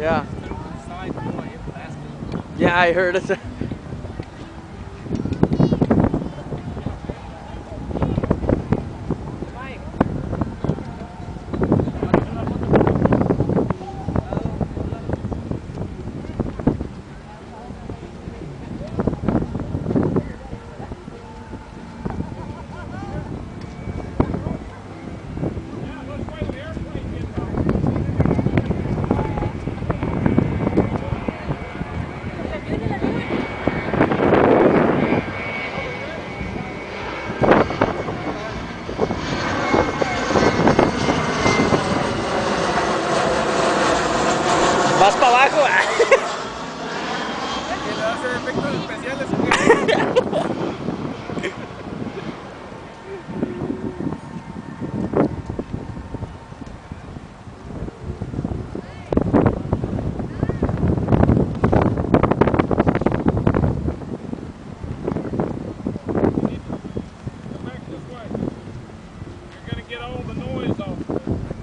Yeah. Yeah, I heard it. Vas para abajo. Que le va a hacer efectos especiales. You're gonna get all the noise off.